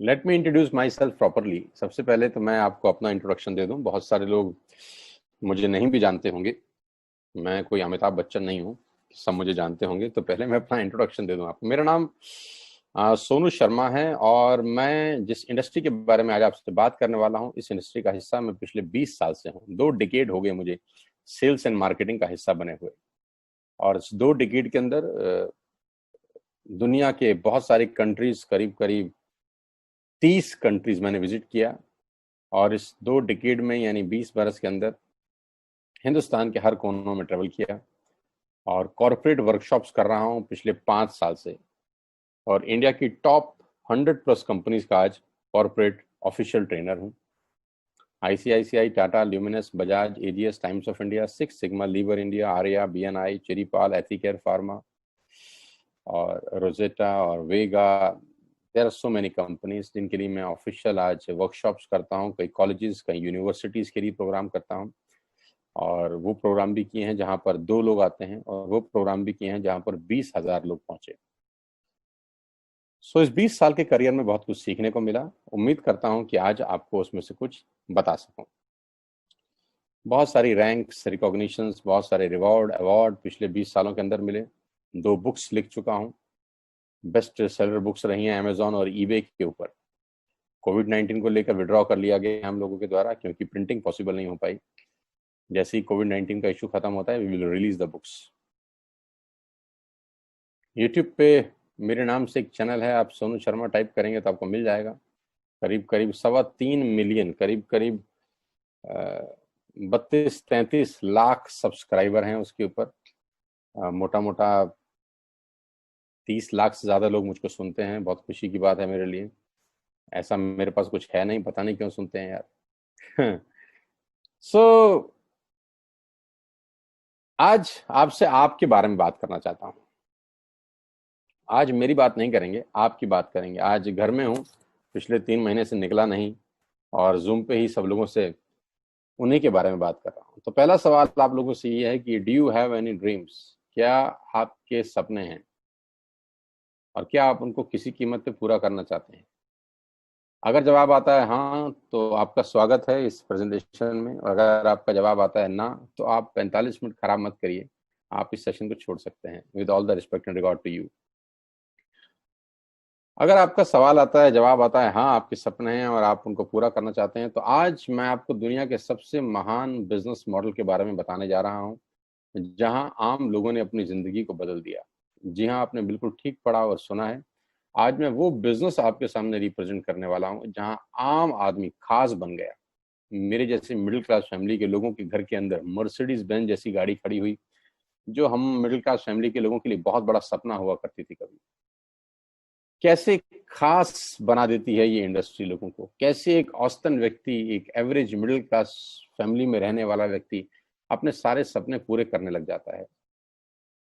Let me introduce my self properly. सबसे पहले तो मैं आपको अपना इंट्रोडक्शन दे दूं। बहुत सारे लोग मुझे नहीं भी जानते होंगे। मैं कोई अमिताभ बच्चन नहीं हूँ, सब मुझे जानते होंगे। तो पहले मैं अपना इंट्रोडक्शन दे दूं आपको। मेरा नाम सोनू शर्मा है और मैं जिस इंडस्ट्री के बारे में आज आपसे बात करने वाला हूँ, इस इंडस्ट्री का हिस्सा मैं पिछले 20 साल से हूँ। 2 डिकेड हो गए मुझे सेल्स एंड मार्केटिंग का हिस्सा बने हुए। और इस 2 डिकेड के अंदर दुनिया के बहुत सारी कंट्रीज, करीब करीब 30 कंट्रीज मैंने विजिट किया। और इस 2 डिकेड में यानी 20 बरस के अंदर हिंदुस्तान के हर कोनों में ट्रेवल किया और कॉरपोरेट वर्कशॉप्स कर रहा हूँ पिछले 5 साल से। और इंडिया की टॉप 100+ कंपनीज का आज कॉरपोरेट ऑफिशियल ट्रेनर हूँ। ICICI, Tata, Luminous, Bajaj, AGS, Times of India, six sigma, Lever India, Arya, BNI, चेरीपाल, एथिकेयर फार्मा और रोजेटा और Vega. There are so many companies जिनके लिए मैं ऑफिशियल आज वर्कशॉप्स करता हूँ। कई कॉलेजेस, कई यूनिवर्सिटीज़ के लिए प्रोग्राम करता हूँ। और वो प्रोग्राम भी किए हैं जहाँ पर 2 लोग आते हैं, और वो प्रोग्राम भी किए हैं जहाँ पर 20,000 लोग पहुंचे। इस 20 साल के करियर में बहुत कुछ सीखने को मिला। उम्मीद करता हूँ कि आज आपको उसमें से कुछ बता सकूं। बहुत सारी रैंक्स, रिकॉग्निशंस, बहुत सारे रिवॉर्ड, अवार्ड पिछले 20 सालों के अंदर मिले। 2 बुक्स लिख चुका हूँ, बेस्ट सेलर बुक्स रही हैं अमेजॉन और ईबे के ऊपर। कोविड-19 को लेकर विड्रॉ कर लिया गया हम लोगों के द्वारा, क्योंकि प्रिंटिंग पॉसिबल नहीं हो पाई। जैसे ही कोविड-19 का इशू खत्म होता है, we will release the books. YouTube पे मेरे नाम से एक चैनल है, आप सोनू शर्मा टाइप करेंगे तो आपको मिल जाएगा। करीब करीब 3.25 मिलियन, करीब करीब 32-33 लाख सब्सक्राइबर हैं उसके ऊपर। मोटा मोटा 30 लाख से ज़्यादा लोग मुझको सुनते हैं। बहुत खुशी की बात है मेरे लिए। ऐसा मेरे पास कुछ है नहीं, पता नहीं क्यों सुनते हैं यार। सो आज आपसे आपके बारे में बात करना चाहता हूँ। आज मेरी बात नहीं करेंगे, आपकी बात करेंगे। आज घर में हूँ, पिछले 3 महीने से निकला नहीं और जूम पे ही सब लोगों से उन्हीं के बारे में बात कर रहा हूँ। तो पहला सवाल आप लोगों से ये है कि do you have any dreams? क्या आपके सपने हैं और क्या आप उनको किसी कीमत पे पूरा करना चाहते हैं? अगर जवाब आता है हाँ, तो आपका स्वागत है इस प्रेजेंटेशन में। और अगर आपका जवाब आता है ना, तो आप 45 मिनट खराब मत करिए, आप इस सेशन को छोड़ सकते हैं। With all the respect and regard to you. अगर आपका सवाल आता है, जवाब आता है हाँ, आपके सपने हैं और आप उनको पूरा करना चाहते हैं, तो आज मैं आपको दुनिया के सबसे महान बिजनेस मॉडल के बारे में बताने जा रहा हूँ, जहां आम लोगों ने अपनी जिंदगी को बदल दिया। जी हाँ, आपने बिल्कुल ठीक पढ़ा और सुना है। आज मैं वो बिजनेस आपके सामने रिप्रेजेंट करने वाला हूँ जहां आम आदमी खास बन गया। मेरे जैसे मिडिल क्लास फैमिली के लोगों के घर के अंदर मर्सिडीज बेंज जैसी गाड़ी खड़ी हुई, जो हम मिडिल क्लास फैमिली के लोगों के लिए बहुत बड़ा सपना हुआ करती थी कभी। कैसे खास बना देती है ये इंडस्ट्री लोगों को। कैसे एक औसतन व्यक्ति, एक एवरेज मिडिल क्लास फैमिली में रहने वाला व्यक्ति अपने सारे सपने पूरे करने लग जाता है।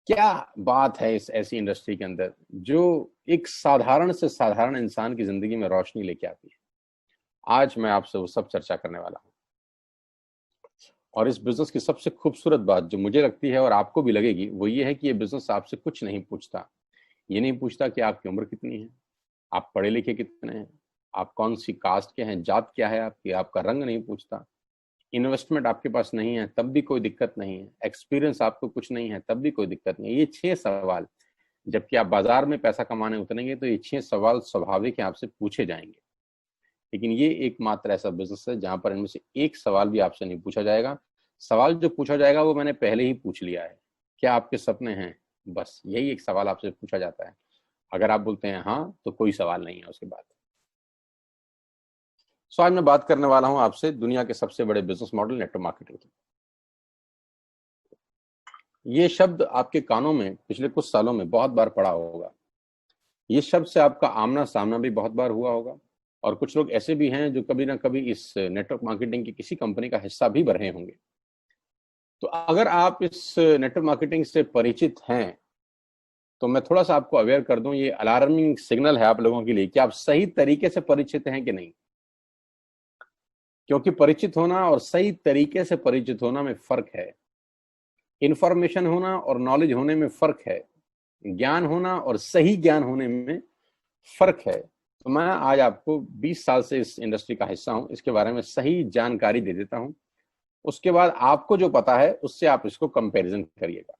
क्या बात है इस ऐसी इंडस्ट्री के अंदर जो एक साधारण से साधारण इंसान की जिंदगी में रोशनी लेके आती है। आज मैं आपसे वो सब चर्चा करने वाला हूँ। और इस बिजनेस की सबसे खूबसूरत बात जो मुझे लगती है और आपको भी लगेगी, वो ये है कि ये बिजनेस आपसे कुछ नहीं पूछता। ये नहीं पूछता कि आपकी उम्र कितनी है, आप पढ़े लिखे कितने हैं, आप कौन सी कास्ट के हैं, जात क्या है आपकी, आपका रंग नहीं पूछता। इन्वेस्टमेंट आपके पास नहीं है तब भी कोई दिक्कत नहीं है। एक्सपीरियंस आपको कुछ नहीं है तब भी कोई दिक्कत नहीं है। ये 6 सवाल, जबकि आप बाजार में पैसा कमाने उतरेंगे तो ये 6 सवाल स्वाभाविक है, आपसे पूछे जाएंगे। लेकिन ये एकमात्र ऐसा बिजनेस है जहां पर इनमें से एक सवाल भी आपसे नहीं पूछा जाएगा। सवाल जो पूछा जाएगा वो मैंने पहले ही पूछ लिया है। क्या आपके सपने हैं? बस यही एक सवाल आपसे पूछा जाता है। अगर आप बोलते हैं हाँ, तो कोई सवाल नहीं है उसके बाद। आज मैं बात करने वाला हूं आपसे दुनिया के सबसे बड़े बिजनेस मॉडल, नेटवर्क मार्केटिंग की। ये शब्द आपके कानों में पिछले कुछ सालों में बहुत बार पड़ा होगा। ये शब्द से आपका आमना सामना भी बहुत बार हुआ होगा। और कुछ लोग ऐसे भी हैं जो कभी ना कभी इस नेटवर्क मार्केटिंग की किसी कंपनी का हिस्सा भी रहे होंगे। तो अगर आप इस नेटवर्क मार्केटिंग से परिचित हैं, तो मैं थोड़ा सा आपको अवेयर कर दूं, ये अलार्मिंग सिग्नल है आप लोगों के लिए कि आप सही तरीके से परिचित हैं कि नहीं। क्योंकि परिचित होना और सही तरीके से परिचित होना में फर्क है। इंफॉर्मेशन होना और नॉलेज होने में फर्क है। ज्ञान होना और सही ज्ञान होने में फर्क है। तो मैं आज आपको 20 साल से इस इंडस्ट्री का हिस्सा हूं, इसके बारे में सही जानकारी दे देता हूं। उसके बाद आपको जो पता है उससे आप इसको कंपैरिजन करिएगा।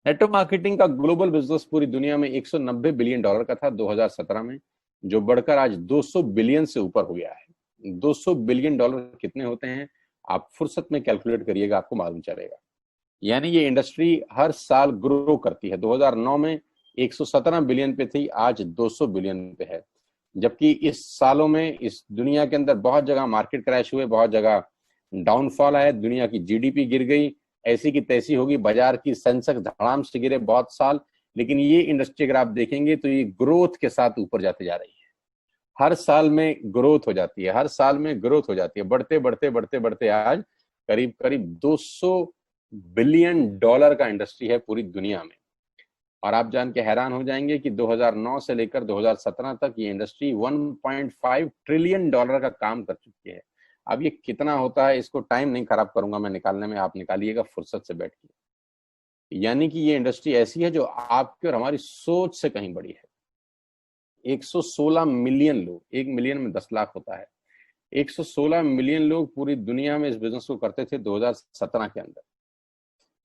नेटवर्क मार्केटिंग का ग्लोबल बिजनेस पूरी दुनिया में 190 बिलियन डॉलर का था 2017 में, जो बढ़कर आज 200 बिलियन से ऊपर हो गया है। 200 बिलियन डॉलर कितने होते हैं आप फुर्सत में कैलकुलेट करिएगा, आपको मालूम चलेगा। यानी ये इंडस्ट्री हर साल ग्रो करती है। 2009 में 117 बिलियन पे थी, आज 200 बिलियन पे है। जबकि इस सालों में इस दुनिया के अंदर बहुत जगह मार्केट क्रैश हुए, बहुत जगह डाउनफॉल आया, दुनिया की जीडीपी गिर गई, ऐसी की तैसी होगी, बाजार की सेंसेक्स धड़ाम से गिरे बहुत साल। लेकिन ये इंडस्ट्री अगर आप देखेंगे तो ये ग्रोथ के साथ ऊपर जाते जा रही है। हर साल में ग्रोथ हो जाती है, हर साल में ग्रोथ हो जाती है, बढ़ते बढ़ते बढ़ते बढ़ते आज करीब करीब 200 बिलियन डॉलर का इंडस्ट्री है पूरी दुनिया में। और आप जान के हैरान हो जाएंगे कि 2009 से लेकर 2017 तक ये इंडस्ट्री 1.5 ट्रिलियन डॉलर का काम कर चुकी है। अब ये कितना होता है इसको टाइम नहीं खराब करूंगा मैं निकालने में, आप निकालिएगा फुर्सत से बैठ के। यानी कि ये इंडस्ट्री ऐसी है जो आपके और हमारी सोच से कहीं बड़ी है। 116 मिलियन लोग, 1 मिलियन में 10 लाख होता है, 116 मिलियन लोग पूरी दुनिया में इस बिजनेस को करते थे 2017 के अंदर।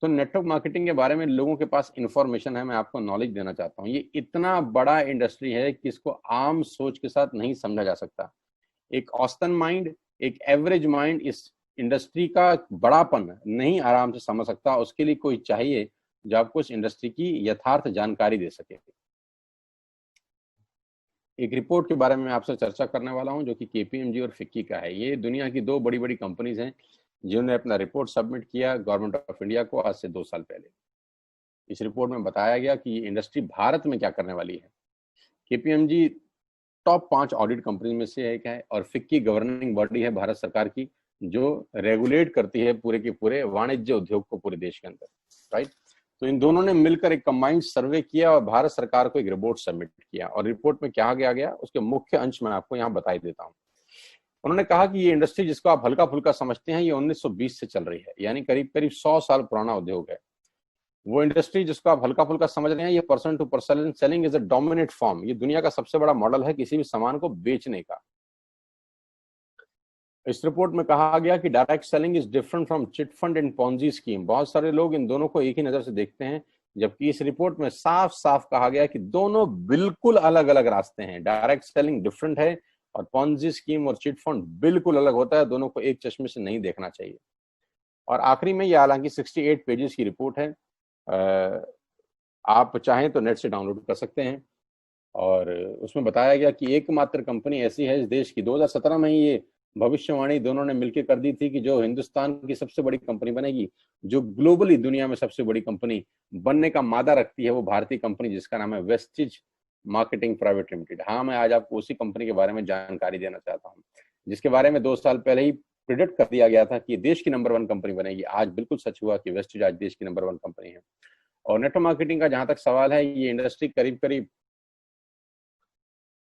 तो नेटवर्क मार्केटिंग के बारे में लोगों के पास इंफॉर्मेशन है, मैं आपको नॉलेज देना चाहता हूँ। ये इतना बड़ा इंडस्ट्री है कि इसको आम सोच के साथ नहीं समझा जा सकता। एक औसतन माइंड, एक एवरेज माइंड इस इंडस्ट्री का बड़ापन नहीं आराम से समझ सकता। उसके लिए कोई चाहिए जो आपको इस इंडस्ट्री की यथार्थ जानकारी दे सके। एक रिपोर्ट के बारे में आपसे चर्चा करने वाला हूं जो कि केपीएमजी और फिक्की का है। ये दुनिया की दो बड़ी बड़ी कंपनीज हैं जिन्होंने अपना रिपोर्ट सबमिट किया गवर्नमेंट ऑफ इंडिया को आज से 2 साल पहले। इस रिपोर्ट में बताया गया कि ये इंडस्ट्री भारत में क्या करने वाली है। केपीएमजी टॉप 5 ऑडिट कंपनी में से एक है और फिक्की गवर्निंग बॉडी है भारत सरकार की, जो रेगुलेट करती है पूरे के पूरे वाणिज्य उद्योग को पूरे देश के अंदर, राइट। तो इन दोनों ने मिलकर एक कंबाइंड सर्वे किया और भारत सरकार को एक रिपोर्ट सबमिट किया। और रिपोर्ट में क्या गया उसके मुख्य अंश मैं आपको यहाँ बता देता हूँ। उन्होंने कहा कि ये इंडस्ट्री जिसको आप हल्का फुल्का समझते हैं ये 1920 से चल रही है, यानी करीब करीब 100 साल पुराना उद्योग है। वो इंडस्ट्री जिसको आप हल्का फुल्का समझ रहे हैं, ये person to person selling is a dominate form. ये दुनिया का सबसे बड़ा मॉडल है किसी भी सामान को बेचने का। इस रिपोर्ट में कहा गया कि direct selling is different from chit fund and Ponzi scheme. बहुत सारे लोग इन दोनों को एक ही नजर से देखते हैं, जबकि इस रिपोर्ट में साफ साफ कहा गया कि दोनों बिल्कुल अलग अलग रास्ते हैं। डायरेक्ट सेलिंग डिफरेंट है और पॉन्जी स्कीम और चिट फंड बिल्कुल अलग होता है। दोनों को एक चश्मे से नहीं देखना चाहिए। और आखिरी में ये हालांकि 68 पेजेस की रिपोर्ट है, आप चाहें तो नेट से डाउनलोड कर सकते हैं। और उसमें बताया गया कि एकमात्र कंपनी ऐसी है इस देश की, 2017 में ही ये भविष्यवाणी दोनों ने मिलकर कर दी थी कि जो हिंदुस्तान की सबसे बड़ी कंपनी बनेगी, जो ग्लोबली दुनिया में सबसे बड़ी कंपनी बनने का मादा रखती है, वो भारतीय कंपनी जिसका नाम है वेस्टिज मार्केटिंग प्राइवेट लिमिटेड। हाँ, मैं आज आपको उसी कंपनी के बारे में जानकारी देना चाहता हूँ जिसके बारे में 2 साल पहले ही प्रिडिक्ट कर दिया गया था कि देश की नंबर 1 कंपनी बनेगी। आज बिल्कुल सच हुआ कि वेस्टिज आज देश की नंबर 1 कंपनी है। और नेटवर्क मार्केटिंग का जहां तक सवाल है, ये इंडस्ट्री करीब करीब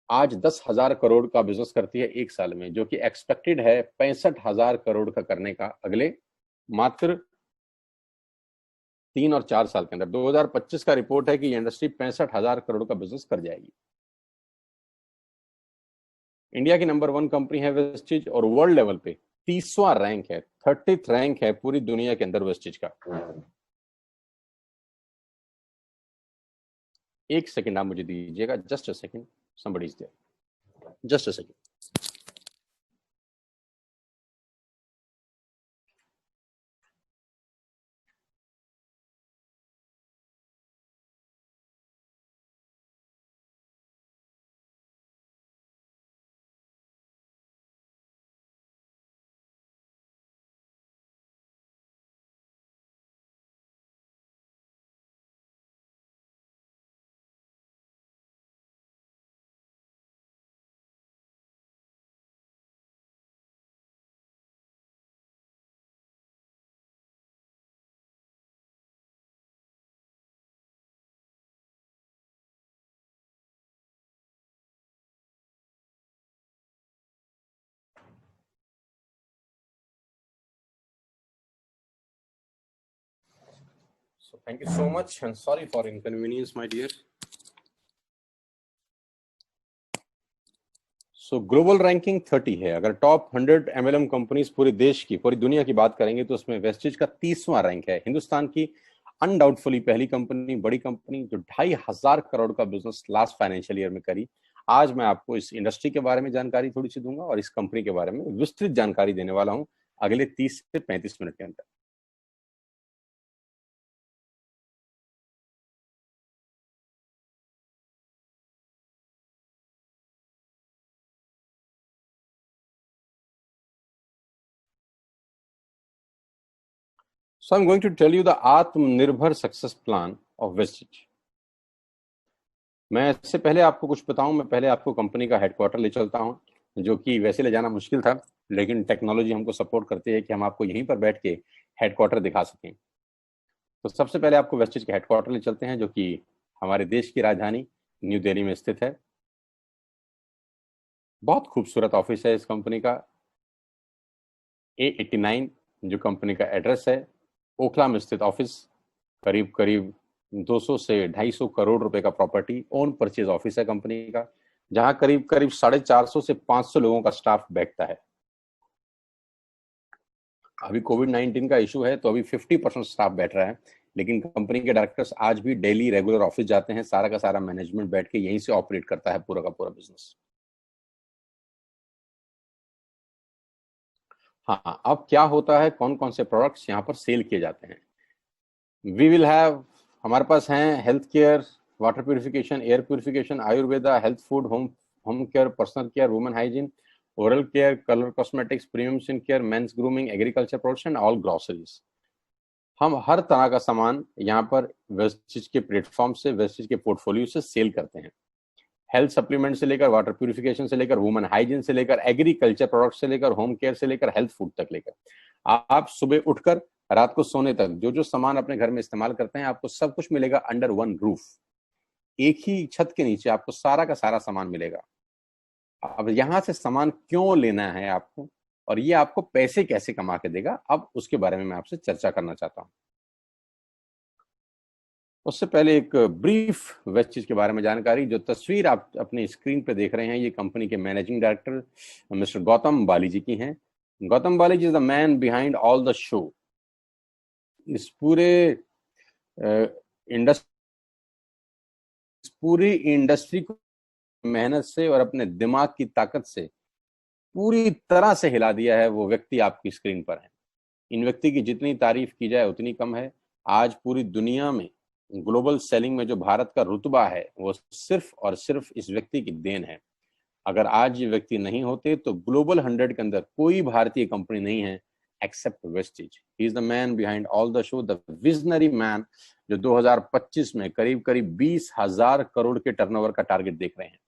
आज 10,000 करोड़ का बिजनेस करती है एक साल में, जो कि एक्सपेक्टेड है 65,000 करोड़ का करने का अगले मात्र 3 और 4 साल के अंदर। 2025 का रिपोर्ट है कि ये इंडस्ट्री 65,000 करोड़ का बिजनेस कर जाएगी। इंडिया की नंबर 1 कंपनी है वेस्टिज और वर्ल्ड लेवल पे 30वां रैंक है, 30th रैंक है पूरी दुनिया के अंदर वेस्टिज का। एक सेकंड आप मुझे दीजिएगा, just a second, somebody is there, just a second. So thank you so much and sorry for inconvenience, my dear. So global ranking 30 है। अगर टॉप 100 एमएलएम कंपनीज पूरे देश की, पूरी दुनिया की बात करेंगे तो उसमें वेस्टिज का 30वां रैंक है। हिंदुस्तान की अनडाउटफुली पहली कंपनी, बड़ी कंपनी जो 2,500 करोड़ का बिजनेस लास्ट फाइनेंशियल ईयर में करी। आज मैं आपको इस इंडस्ट्री के बारे में जानकारी थोड़ी सी दूंगा और इस कंपनी के बारे में विस्तृत जानकारी देने वाला हूं अगले 30 से 35 मिनट के अंदर। So I'm going to tell you the आत्मनिर्भर सक्सेस प्लान ऑफ वेस्टिज। मैं इससे पहले आपको कुछ बताऊं, मैं पहले आपको कंपनी का हेडक्वार्टर ले चलता हूं, जो कि वैसे ले जाना मुश्किल था, लेकिन टेक्नोलॉजी हमको सपोर्ट करती है कि हम आपको यहीं पर बैठ के हेडक्वार्टर दिखा सकें। तो सबसे पहले आपको वेस्टिज के हेडक्वार्टर ले चलते हैं, जो कि हमारे देश की राजधानी न्यू दिल्ली में स्थित है। बहुत खूबसूरत ऑफिस है इस कंपनी का। A89 जो कंपनी का एड्रेस है, ओखला में स्थित ऑफिस, करीब करीब 200 से 250 करोड़ रुपए का प्रॉपर्टी ओन परचेज ऑफिस है कंपनी का, जहां करीब करीब 450 से 500 लोगों का स्टाफ बैठता है। अभी कोविड-19 का इशू है तो अभी 50% स्टाफ बैठ रहा है, लेकिन कंपनी के डायरेक्टर्स आज भी डेली रेगुलर ऑफिस जाते हैं। सारा का सारा मैनेजमेंट बैठ के यहीं से ऑपरेट करता है पूरा का पूरा बिजनेस। हाँ, अब क्या होता है, कौन कौन से प्रोडक्ट्स यहाँ पर सेल किए जाते हैं। वी विल हैव, हमारे पास हैं health care, water purification, air purification, Ayurveda, health food, home home care, personal care, women hygiene, oral care, colour cosmetics, premium skin care, mains grooming, agriculture products and all groceries. हम हर तरह का सामान यहाँ पर Vestige के platform से, Vestige के portfolio से सेल करते हैं। हेल्थ सप्लीमेंट से लेकर, वाटर प्यूरिफिकेशन से लेकर, वुमेन हाइजीन से लेकर, एग्रीकल्चर प्रोडक्ट से लेकर, होम केयर से लेकर, हेल्थ फूड तक लेकर, आप सुबह उठकर रात को सोने तक जो जो सामान अपने घर में इस्तेमाल करते हैं, आपको सब कुछ मिलेगा अंडर वन रूफ। एक ही छत के नीचे आपको सारा का सारा सामान मिलेगा। अब यहां से सामान क्यों लेना है आपको, और ये आपको पैसे कैसे कमा के देगा, अब उसके बारे में मैं आपसे चर्चा करना चाहता हूं। उससे पहले एक ब्रीफ वेस्टिज के बारे में जानकारी। जो तस्वीर आप अपनी स्क्रीन पे देख रहे हैं, ये कंपनी के managing director mister Gautam Bali ji की हैं। Gautam Bali ji is the man behind all the show. इस पूरी इंडस्ट्री को मेहनत से और अपने दिमाग की ताकत से पूरी तरह से हिला दिया है, वो व्यक्ति आपकी स्क्रीन पर है। इन व्यक्ति की जितनी तारीफ की जाए उतनी कम है। आज पूरी दुनिया में ग्लोबल सेलिंग में जो भारत का रुतबा है, वो सिर्फ और सिर्फ इस व्यक्ति की देन है। अगर आज ये व्यक्ति नहीं होते तो ग्लोबल 100 के अंदर कोई भारतीय कंपनी नहीं है except Vestige. He is the man behind all the show, the visionary man, जो 2025 में करीब करीब 20,000 करोड़ के टर्नओवर का टारगेट देख रहे हैं,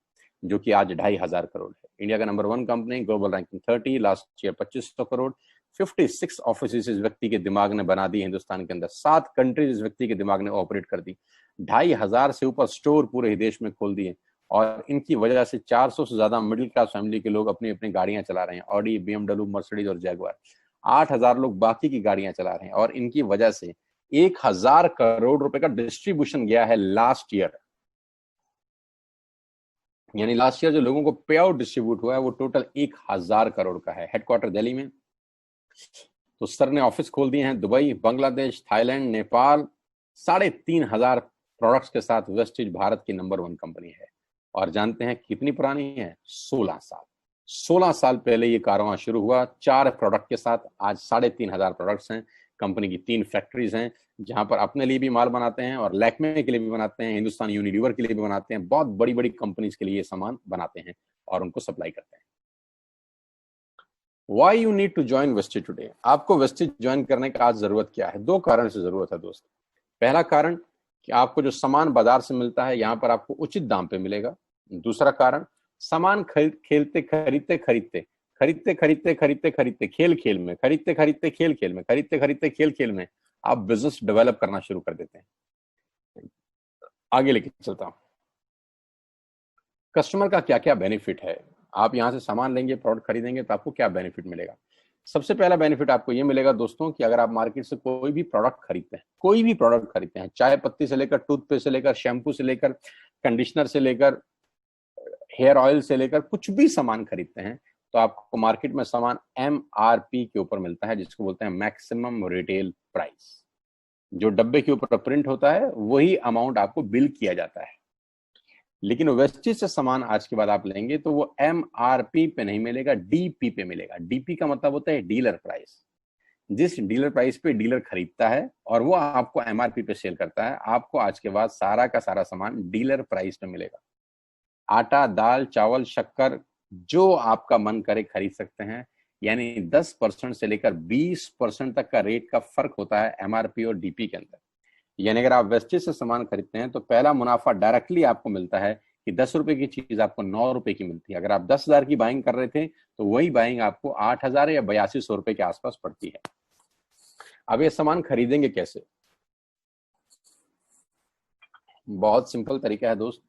जो कि आज 2,500 करोड़ है। इंडिया का number 1 company, global ranking 30, last year 2500 crore, 56 office इस व्यक्ति के दिमाग ने बना दी हिंदुस्तान के अंदर, 7 कंट्रीज इस व्यक्ति के दिमाग ने ऑपरेट कर दी, 2,500 से ऊपर स्टोर पूरे ही देश में खोल दिए, और इनकी वजह से 400 से ज्यादा मिडिल क्लास फैमिली के लोग अपनी अपनी गाड़ियां चला रहे हैं, ऑडी, BMW, मर्सिडीज और जैगुआर। 8,000 लोग बाकी की गाड़ियां चला रहे हैं, और इनकी वजह से 1,000 करोड़ रुपए का डिस्ट्रीब्यूशन गया है लास्ट ईयर। यानी लास्ट ईयर जो लोगों को पे आउट डिस्ट्रीब्यूट हुआ है वो टोटल 1,000 करोड़ का है। हेडक्वार्टर दिल्ली में। तो सर ने ऑफिस खोल दिए हैं Dubai, Bangladesh, Thailand, Nepal. 3,500 products के साथ वेस्टिज भारत की नंबर 1 कंपनी है। और जानते हैं कितनी पुरानी है? 16 साल। 16 साल पहले ये कारवां शुरू हुआ 4 प्रोडक्ट के साथ। आज 3,500 प्रोडक्ट्स हैं। कंपनी की 3 फैक्ट्रीज हैं, जहां पर अपने लिए भी माल बनाते हैं और लैक्मे के लिए भी बनाते हैं, हिंदुस्तान यूनिलीवर के लिए भी बनाते हैं। बहुत बड़ी बड़ी कंपनीज के लिए ये सामान बनाते हैं और उनको सप्लाई करते हैं। Why you need to join Vestige today. आपको वेस्टिज ज्वाइन करने का आज जरूरत क्या है? 2 कारण से जरूरत है दोस्त। पहला कारण कि आपको जो सामान बाजार से मिलता है यहाँ पर आपको उचित दाम पे मिलेगा। दूसरा कारण, सामान खरीदते खरीदते खेल खेल में, खरीदते खरीदते खेल खेल में, खरीदते खरीदते खेल खेल में आप बिजनेस डेवलप करना शुरू कर देते हैं। आगे लेके चलता हूं। कस्टमर का क्या क्या बेनिफिट है। आप यहां से सामान लेंगे, प्रोडक्ट खरीदेंगे तो आपको क्या बेनिफिट मिलेगा? सबसे पहला बेनिफिट आपको ये मिलेगा दोस्तों कि अगर आप मार्केट से कोई भी प्रोडक्ट खरीदते हैं, कोई भी प्रोडक्ट खरीदते हैं, चाय पत्ती से लेकर, टूथपेस्ट से लेकर, शैम्पू से लेकर, कंडीशनर से लेकर, हेयर ऑयल से लेकर कुछ भी सामान खरीदते हैं तो आपको मार्केट में सामान MRP के ऊपर मिलता है, जिसको बोलते हैं मैक्सिमम रिटेल प्राइस। जो डब्बे के ऊपर प्रिंट होता है वही अमाउंट आपको बिल किया जाता है। लेकिन वेस्टेज से सामान आज के बाद आप लेंगे तो वो MRP पे नहीं मिलेगा, DP पे मिलेगा। DP का मतलब होता है डीलर प्राइस। जिस डीलर प्राइस पे डीलर खरीदता है और वो आपको MRP पे सेल करता है, आपको आज के बाद सारा का सारा सामान डीलर प्राइस पे मिलेगा। आटा, दाल, चावल, शक्कर जो आपका मन करे खरीद सकते हैं। यानी 10% से लेकर 20% तक का रेट का फर्क होता है MRP और DP के अंदर। यानी अगर आप वेस्टेज से सामान खरीदते हैं तो पहला मुनाफा डायरेक्टली आपको मिलता है कि 10 रुपए की चीज आपको 9 रुपए की मिलती है। अगर आप 10,000 की बाइंग कर रहे थे तो वही बाइंग आपको 8,000 या 8200 रुपए के आसपास पड़ती है। अब ये सामान खरीदेंगे कैसे? बहुत सिंपल तरीका है दोस्त।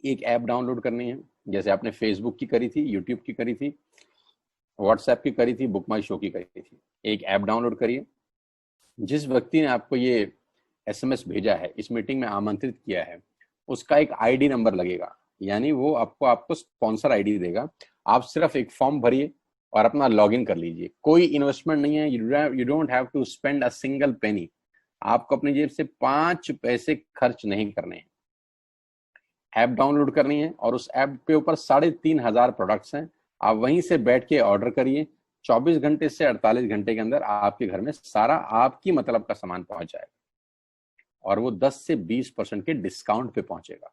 एक ऐप डाउनलोड करनी है, जैसे आपने फेसबुक की करी थी, यूट्यूब की करी थी, व्हाट्सएप की करी थी, बुक माई शो की करी थी। एक ऐप डाउनलोड करिए। जिस व्यक्ति ने आपको ये SMS भेजा है, इस मीटिंग में आमंत्रित किया है, उसका एक ID नंबर लगेगा। यानी वो आपको स्पॉन्सर ID देगा। आप सिर्फ एक फॉर्म भरिए और अपना लॉगिन कर लीजिए। कोई इन्वेस्टमेंट नहीं है, you don't have to spend a single penny. आपको अपनी जेब से 5 पैसे खर्च नहीं करने हैं। ऐप डाउनलोड करनी है और उस ऐप के ऊपर 3,500 प्रोडक्ट्स हैं। आप वहीं से बैठ के ऑर्डर करिए। 24 घंटे से 48 घंटे के अंदर आपके घर में सारा आपकी मतलब का सामान पहुंच जाएगा और वो 10 से 20% के डिस्काउंट पे पहुंचेगा।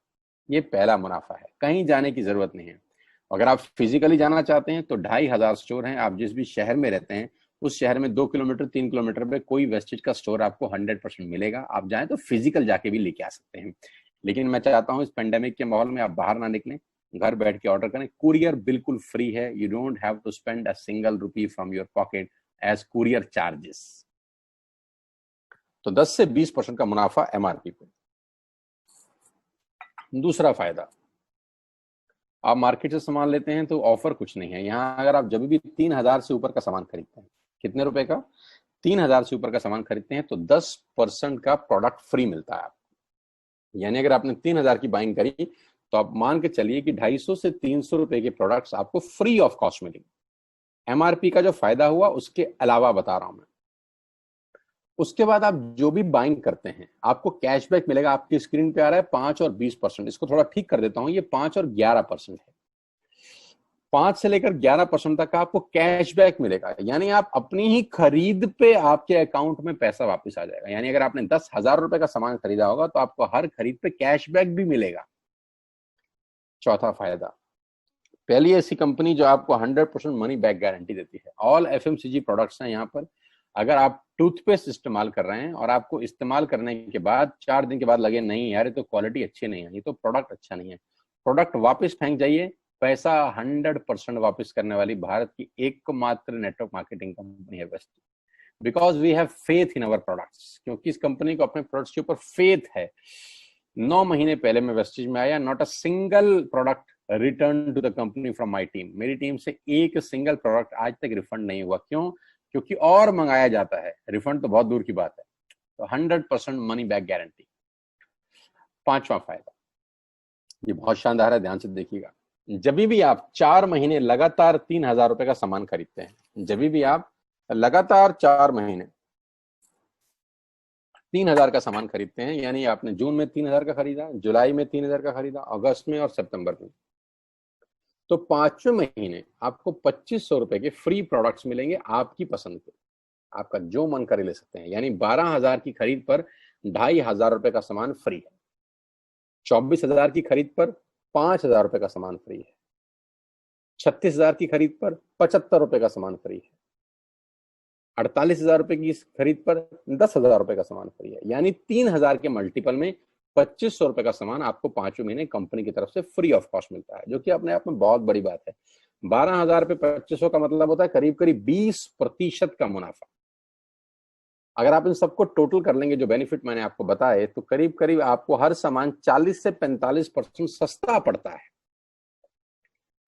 ये पहला मुनाफा है, कहीं जाने की जरूरत नहीं है। अगर आप फिजिकली जाना चाहते हैं तो 2,500 स्टोर हैं। आप जिस भी शहर में रहते हैं उस शहर में 2 किलोमीटर 3 किलोमीटर पे कोई वेस्टेज का स्टोर आपको 100% मिलेगा। आप जाएं तो फिजिकल जाके भी लेके आ सकते हैं। लेकिन मैं चाहता हूं इस पेंडेमिक के माहौल में आप बाहर ना निकलें, घर बैठ के ऑर्डर करें। कुरियर बिल्कुल फ्री है। You don't have to spend a single rupee from your pocket as courier charges. तो 10 से 20% का मुनाफा MRP पे। दूसरा फायदा, आप मार्केट से सामान लेते हैं तो ऑफर कुछ नहीं है यहाँ। अगर आप जब भी 3,000 से ऊपर का सामान खरीदते हैं, कितने रुपए का? 3,000 से ऊपर का सामान खरीदते हैं तो 10% का प्रोडक्ट फ्री मिलता है आपको। यानी अगर आपने 3,000 की बाइंग करी तो आप मान के चलिए कि 250 से 300 रुपए के प्रोडक्ट्स आपको फ्री ऑफ कॉस्ट मिलेंगे। MRP का जो फायदा हुआ उसके अलावा बता रहा हूं मैं। उसके बाद आप जो भी बाइंग करते हैं आपको कैशबैक मिलेगा। आपकी स्क्रीन पे आ रहा है 5 और 20%। इसको थोड़ा ठीक कर देता हूं, ये 5 और 11% है। 5 से लेकर 11% तक का आपको कैशबैक मिलेगा। यानी आप अपनी ही खरीद पे आपके अकाउंट में पैसा वापस आ जाएगा। यानी अगर आपने 10,000 रुपए का सामान खरीदा होगा तो आपको हर खरीद पे कैशबैक भी मिलेगा। चौथा फायदा, पहली ऐसी कंपनी जो आपको 100% मनी बैक गारंटी देती है। ऑल FMCG प्रोडक्ट्स हैं यहाँ पर। अगर आप टूथपेस्ट इस्तेमाल कर रहे हैं और आपको इस्तेमाल करने के बाद 4 दिन के बाद लगे नहीं यार ये तो क्वालिटी अच्छी नहीं है, ये तो प्रोडक्ट अच्छा नहीं है, प्रोडक्ट वापस फेंक जाइए। पैसा 100% वापस करने वाली भारत की एकमात्र नेटवर्क मार्केटिंग कंपनी है Vestige. Because we have faith in our products. क्योंकि इस कंपनी को अपने प्रोडक्ट्स के ऊपर फेथ है। 9 महीने पहले मैं वेस्टेज में आया, not a single product return to the company from my team. मेरी टीम से एक सिंगल प्रोडक्ट आज तक रिफंड नहीं हुआ। क्यों? क्योंकि और मंगाया जाता है, रिफंड तो बहुत दूर की बात है। तो 100% मनी बैक गारंटी। पांचवा फायदा, ये बहुत शानदार है, ध्यान से देखिएगा। जब भी आप 4 महीने लगातार 3,000 रुपए का सामान खरीदते हैं, जब भी आप लगातार 4 महीने 3,000 का सामान खरीदते हैं, यानी आपने जून में 3,000 का खरीदा, जुलाई में 3,000 का खरीदा, अगस्त में और सितंबर में, तो 5वें महीने आपको 2,500 रुपए के फ्री प्रोडक्ट्स मिलेंगे आपकी पसंद के। आपका जो मन करे ले सकते हैं। यानी 12,000 की खरीद पर 2,500 रुपए का सामान फ्री है। 24,000 की खरीद पर 5,000 रुपए का सामान फ्री है। 36,000 की खरीद पर 75 रुपए का सामान फ्री है। 48,000 रुपए की खरीद पर 10,000 रुपए का सामान फ्री है। यानी 3,000 के मल्टीपल में 2,500 रुपए का सामान आपको 5वें महीने कंपनी की तरफ से फ्री ऑफ कॉस्ट मिलता है, जो कि अपने आप में बहुत बड़ी बात है। 12,000 पे 2,500 का मतलब होता है करीब करीब 20% का मुनाफा। अगर आप इन सबको टोटल कर लेंगे जो बेनिफिट मैंने आपको बताए, तो करीब करीब आपको हर सामान 40 से 45% सस्ता पड़ता है।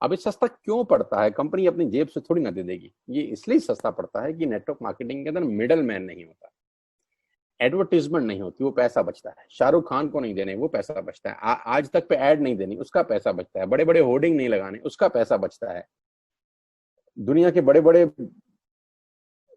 अब ये सस्ता क्यों पड़ता है? कंपनी अपनी जेब से थोड़ी ना दे देगी। ये इसलिए सस्ता पड़ता है कि नेटवर्क मार्केटिंग के अंदर मिडल मैन नहीं होता। एडवर्टीजमेंट नहीं होती, वो पैसा बचता है। शाहरुख खान को नहीं देने, वो पैसा बचता है। आज तक पे ऐड नहीं देनी, उसका पैसा बचता है। बड़े बड़े होर्डिंग नहीं लगाने, उसका पैसा बचता है। दुनिया के बड़े बड़े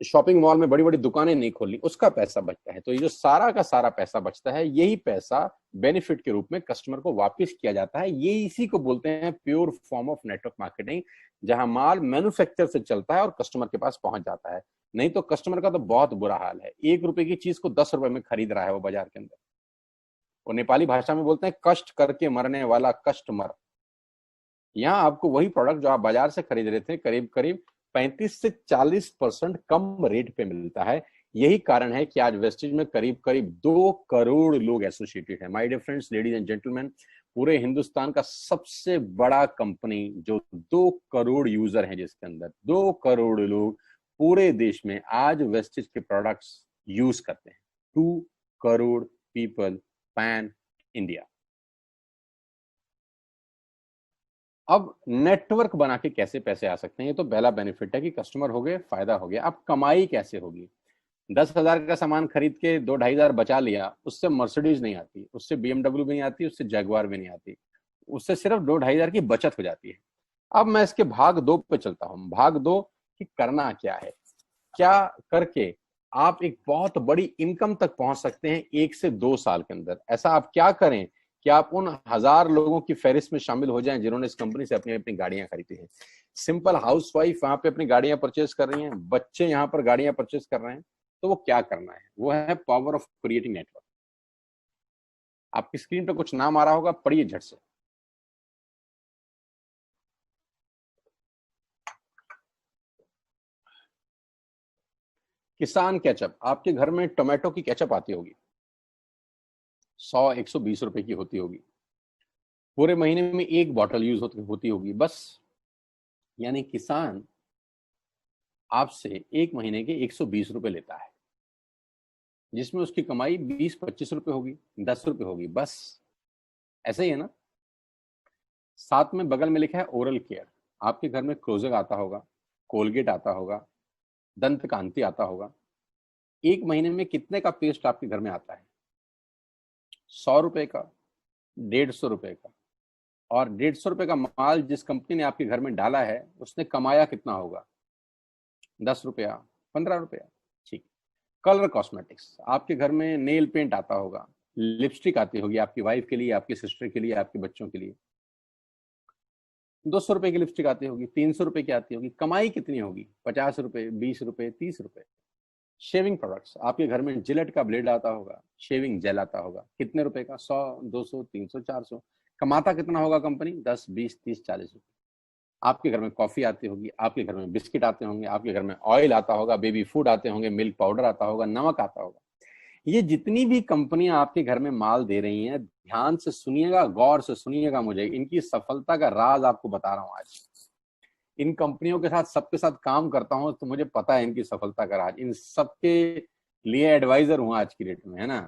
शॉपिंग मॉल में बड़ी बड़ी दुकानें नहीं खोलनी, उसका पैसा बचता है। तो ये जो सारा का सारा पैसा बचता है, यही पैसा बेनिफिट के रूप में कस्टमर को वापस किया जाता है। ये इसी को बोलते हैं pure form of network marketing, जहां माल मैन्युफैक्चर से चलता है और कस्टमर के पास पहुंच जाता है। नहीं तो कस्टमर का तो बहुत बुरा हाल है, 1 रुपए की चीज को 10 रुपए में खरीद रहा है वो बाजार के अंदर। और नेपाली भाषा में बोलते हैं कष्ट करके मरने वाला कस्टमर। यहाँ आपको वही प्रोडक्ट जो आप बाजार से खरीद रहे थे करीब करीब 35 से 40% कम रेट पे मिलता है। यही कारण है कि आज वेस्टेज में करीब करीब 2 करोड़ लोग एसोसिएटेड है। My dear friends, ladies and gentleman, पूरे हिंदुस्तान का सबसे बड़ा कंपनी जो 2 करोड़ यूजर हैं, जिसके अंदर 2 करोड़ लोग पूरे देश में आज वेस्टेज के प्रोडक्ट्स यूज करते हैं। 2 करोड़ पीपल पैन इंडिया। अब नेटवर्क बना के कैसे पैसे आ सकते हैं? ये तो पहला बेनिफिट है कि कस्टमर हो गए, फायदा हो गया। अब कमाई कैसे होगी? 10,000 का सामान खरीद के 2-2,500 बचा लिया, उससे मर्सिडीज नहीं आती, उससे BMW भी नहीं आती, उससे जगुआर भी नहीं आती, उससे सिर्फ 2-2,500 की बचत हो जाती है। अब मैं इसके भाग 2 पे चलता हूं। भाग 2 कि करना क्या है, क्या करके आप एक बहुत बड़ी इनकम तक पहुंच सकते हैं 1 से 2 साल के अंदर। ऐसा आप क्या करें कि आप उन 1000 लोगों की फहरिस्त में शामिल हो जाएं जिन्होंने इस कंपनी से अपनी अपनी गाड़ियां खरीदी हैं। सिंपल हाउसवाइफ वहां पे अपनी गाड़ियां परचेज कर रही हैं, बच्चे यहाँ पर गाड़ियां परचेज कर रहे हैं। तो वो क्या करना है? वो है पावर ऑफ क्रिएटिंग नेटवर्क। आपकी स्क्रीन पे कुछ नाम आ रहा होगा, पढ़िए झट से। किसान केचप। आपके घर में टोमेटो की केचप आती होगी, 100-120 रुपए की होती होगी। पूरे महीने में 1 बॉटल यूज होती होगी बस। यानी किसान आपसे 1 महीने के 120 रुपए लेता है, जिसमें उसकी कमाई 20-25 रुपए होगी, 10 रुपए होगी बस। ऐसे ही है ना? साथ में बगल में लिखा है ओरल केयर। आपके घर में क्लोजर आता होगा, कोलगेट आता होगा, दंत कांति आता होगा। 1 महीने में कितने का पेस्ट आपके घर में आता है? 100 रुपए का, 150 रुपए का। और 150 रुपए का माल जिस कंपनी ने आपके घर में डाला है, उसने कमाया कितना होगा? 10 रुपया, 15 रुपया। ठीक। Colour cosmetics. आपके घर में नेल पेंट आता होगा, लिपस्टिक आती होगी आपकी वाइफ के लिए, आपकी सिस्टर के लिए, आपके बच्चों के लिए। 200 रुपए की लिपस्टिक आती होगी, 300 रुपए की आती होगी। कमाई कितनी होगी? 50 रुपए, 20 रुपए, 30 रुपए। Shaving products. आपके घर में जिलेट का ब्लेड आता होगा, शेविंग जेल आता होगा, कितने रुपए का? 100, 200, 300, 400। कमाता कितना होगा कंपनी? 10, 20, 30, 40 रुपए। आपके घर में कॉफी आती होगी, आपके घर में बिस्किट आते होंगे, आपके घर में ऑयल आता होगा, बेबी फूड आते होंगे, मिल्क पाउडर आता होगा, नमक आता होगा। ये जितनी भी कंपनियां आपके घर में माल दे रही हैं, ध्यान से सुनिएगा, गौर से सुनिएगा। मुझे इनकी सफलता का राज आपको बता रहा हूं आज। इन कंपनियों के साथ, सबके साथ काम करता हूं, तो मुझे पता है इनकी सफलता का राज। इन सबके लिए एडवाइजर हूं आज की डेट में, है ना?